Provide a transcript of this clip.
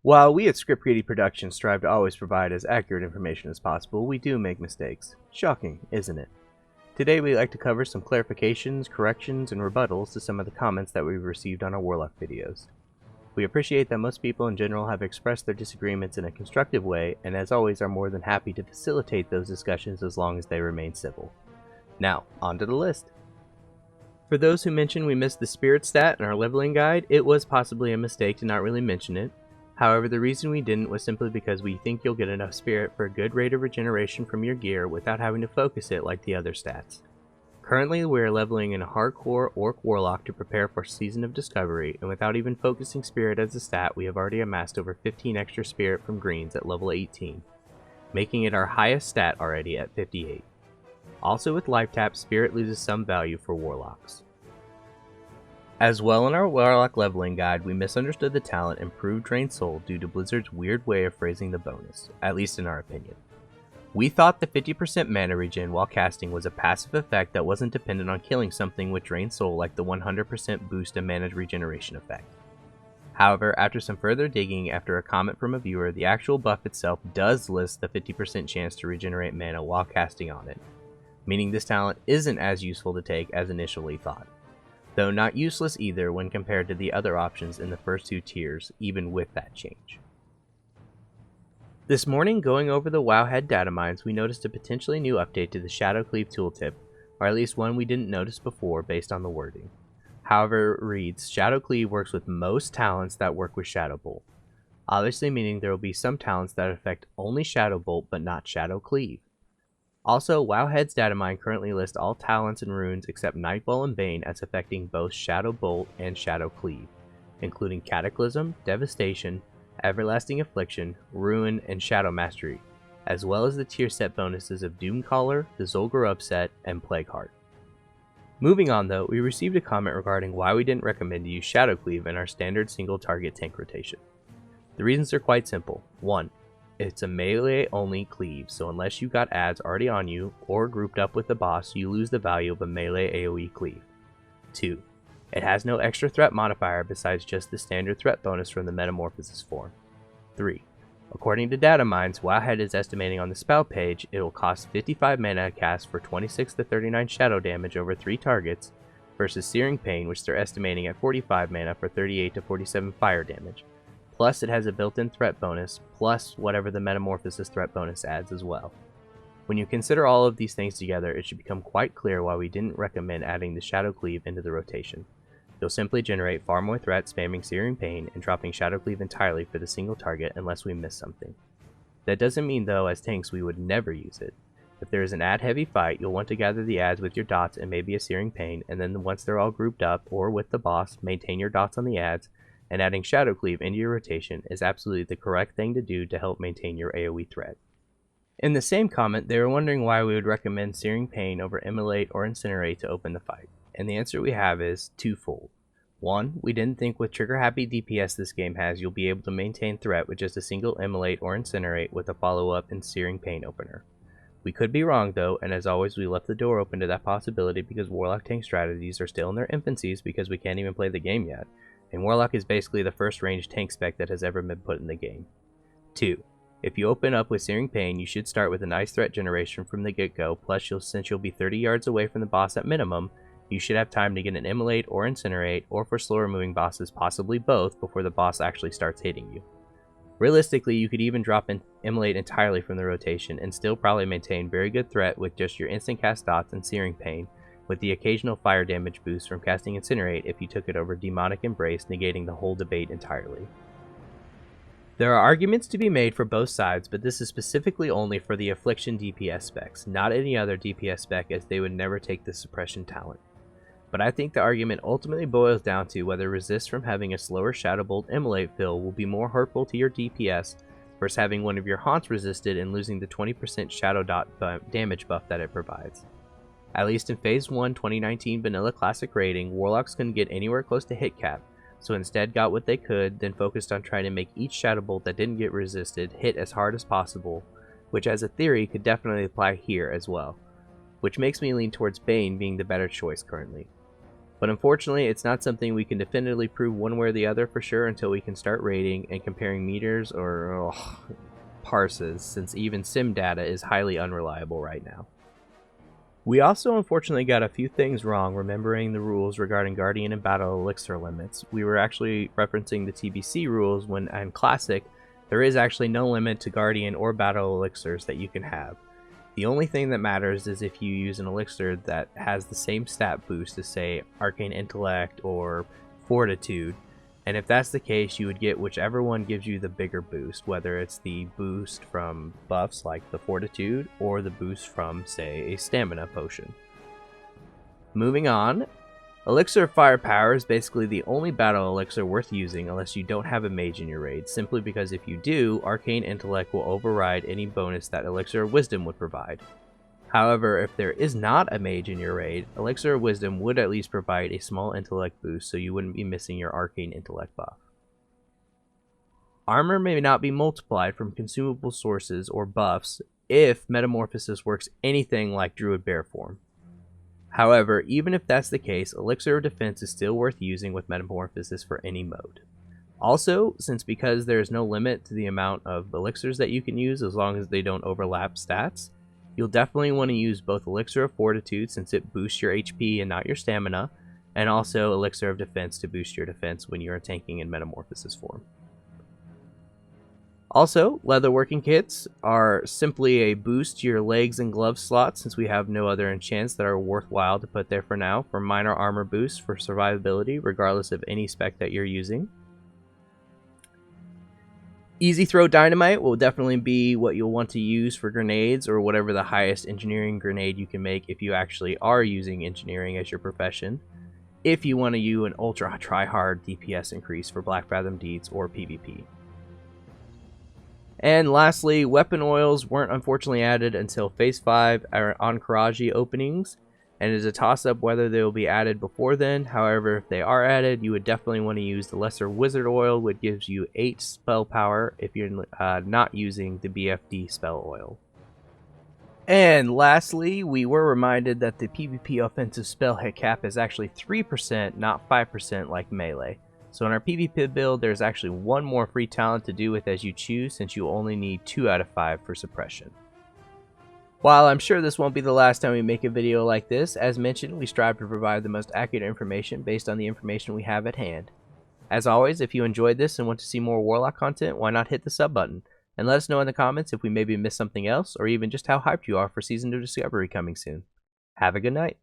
While we at Script Greedy Productions strive to always provide as accurate information as possible, we do make mistakes. Shocking, isn't it? Today we'd like to cover some clarifications, corrections, and rebuttals to some of the comments that we've received on our Warlock videos. We appreciate that most people in general have expressed their disagreements in a constructive way, and as always are more than happy to facilitate those discussions as long as they remain civil. Now, on to the list. For those who mentioned we missed the spirit stat in our leveling guide, it was possibly a mistake to not really mention it. However, the reason we didn't was simply because we think you'll get enough spirit for a good rate of regeneration from your gear without having to focus it like the other stats. Currently, we are leveling in a hardcore Orc Warlock to prepare for Season of Discovery, and without even focusing spirit as a stat, we have already amassed over 15 extra spirit from greens at level 18, making it our highest stat already at 58. Also with life tap, spirit loses some value for Warlocks. As well, in our Warlock leveling guide, we misunderstood the talent Improved Drain Soul due to Blizzard's weird way of phrasing the bonus, at least in our opinion. We thought the 50% mana regen while casting was a passive effect that wasn't dependent on killing something with Drain Soul like the 100% boost and mana regeneration effect. However, after some further digging after a comment from a viewer, the actual buff itself does list the 50% chance to regenerate mana while casting on it, meaning this talent isn't as useful to take as initially thought, though not useless either when compared to the other options in the first two tiers, even with that change. This morning, going over the Wowhead data mines, we noticed a potentially new update to the Shadow Cleave tooltip, or at least one we didn't notice before based on the wording. However, it reads, Shadow Cleave works with most talents that work with Shadow Bolt, obviously meaning there will be some talents that affect only Shadow Bolt but not Shadow Cleave. Also, Wowhead's datamine currently lists all talents and runes except Nightfall and Bane as affecting both Shadow Bolt and Shadow Cleave, including Cataclysm, Devastation, Everlasting Affliction, Ruin, and Shadow Mastery, as well as the tier set bonuses of Doomcaller, the Zulgur Upset, and Plagueheart. Moving on though, we received a comment regarding why we didn't recommend to use Shadow Cleave in our standard single target tank rotation. The reasons are quite simple. 1. It's a melee only cleave, so unless you got adds already on you or grouped up with the boss, you lose the value of a melee AoE cleave. 2. It has no extra threat modifier besides just the standard threat bonus from the Metamorphosis form. 3. According to data mines, Wowhead is estimating on the spell page it will cost 55 mana to cast for 26 to 39 shadow damage over 3 targets, versus Searing Pain, which they're estimating at 45 mana for 38 to 47 fire damage. Plus, it has a built-in threat bonus, plus whatever the Metamorphosis threat bonus adds as well. When you consider all of these things together, it should become quite clear why we didn't recommend adding the Shadow Cleave into the rotation. You'll simply generate far more threat spamming Searing Pain and dropping Shadow Cleave entirely for the single target unless we miss something. That doesn't mean though, as tanks we would never use it. If there is an add heavy fight, you'll want to gather the adds with your dots and maybe a Searing Pain, and then once they're all grouped up or with the boss, maintain your dots on the adds, and adding Shadow Cleave into your rotation is absolutely the correct thing to do to help maintain your AoE threat. In the same comment, they were wondering why we would recommend Searing Pain over Immolate or Incinerate to open the fight, and the answer we have is twofold. 1. We didn't think with trigger happy DPS this game has you'll be able to maintain threat with just a single Immolate or Incinerate with a follow-up and Searing Pain opener. We could be wrong though, and as always we left the door open to that possibility because Warlock tank strategies are still in their infancies because we can't even play the game yet, and Warlock is basically the first ranged tank spec that has ever been put in the game. 2. If you open up with Searing Pain, you should start with a nice threat generation from the get-go, plus since you'll be 30 yards away from the boss at minimum, you should have time to get an Immolate or Incinerate, or for slower moving bosses possibly both before the boss actually starts hitting you. Realistically, you could even drop Immolate entirely from the rotation and still probably maintain very good threat with just your instant cast dots and Searing Pain, with the occasional fire damage boost from casting Incinerate if you took it over Demonic Embrace, negating the whole debate entirely. There are arguments to be made for both sides, but this is specifically only for the Affliction DPS specs, not any other DPS spec, as they would never take the Suppression talent. But I think the argument ultimately boils down to whether resist from having a slower Shadow Bolt Immolate fill will be more hurtful to your DPS versus having one of your haunts resisted and losing the 20% Shadow Dot damage buff that it provides. At least in Phase 1 2019 Vanilla Classic rating, Warlocks couldn't get anywhere close to hit cap, so instead got what they could, then focused on trying to make each Shadow Bolt that didn't get resisted hit as hard as possible, which as a theory could definitely apply here as well, which makes me lean towards Bane being the better choice currently. But unfortunately, it's not something we can definitively prove one way or the other for sure until we can start rating and comparing meters or parses, since even sim data is highly unreliable right now. We also unfortunately got a few things wrong remembering the rules regarding Guardian and Battle Elixir limits. We were actually referencing the TBC rules when in Classic, there is actually no limit to Guardian or Battle Elixirs that you can have. The only thing that matters is if you use an elixir that has the same stat boost as, say, Arcane Intellect or Fortitude, and if that's the case, you would get whichever one gives you the bigger boost, whether it's the boost from buffs like the Fortitude or the boost from, say, a Stamina Potion. Moving on, Elixir of Firepower is basically the only battle elixir worth using unless you don't have a mage in your raid, simply because if you do, Arcane Intellect will override any bonus that Elixir of Wisdom would provide. However, if there is not a mage in your raid, Elixir of Wisdom would at least provide a small intellect boost so you wouldn't be missing your Arcane Intellect buff. Armor may not be multiplied from consumable sources or buffs if Metamorphosis works anything like Druid Bear form. However, even if that's the case, Elixir of Defense is still worth using with Metamorphosis for any mode. Also, because there is no limit to the amount of elixirs that you can use as long as they don't overlap stats, you'll definitely want to use both Elixir of Fortitude since it boosts your HP and not your stamina, and also Elixir of Defense to boost your defense when you're tanking in Metamorphosis form. Also, leatherworking kits are simply a boost to your legs and glove slots since we have no other enchants that are worthwhile to put there for now, for minor armor boosts for survivability regardless of any spec that you're using. Easy throw dynamite will definitely be what you'll want to use for grenades or whatever the highest engineering grenade you can make if you actually are using engineering as your profession. If you want to use an ultra try-hard DPS increase for Black Fathom Deeds or PvP. And lastly, weapon oils weren't unfortunately added until Phase 5 on Karaji openings, and it is a toss-up whether they will be added before then. However, if they are added, you would definitely want to use the Lesser Wizard Oil, which gives you 8 spell power if you're not using the BFD spell oil. And lastly, we were reminded that the PvP offensive spell hit cap is actually 3%, not 5% like melee. So in our PvP build, there's actually one more free talent to do with as you choose, since you only need 2 out of 5 for Suppression. While I'm sure this won't be the last time we make a video like this, as mentioned, we strive to provide the most accurate information based on the information we have at hand. As always, if you enjoyed this and want to see more Warlock content, why not hit the sub button, and let us know in the comments if we maybe missed something else, or even just how hyped you are for Season 2 Discovery coming soon. Have a good night.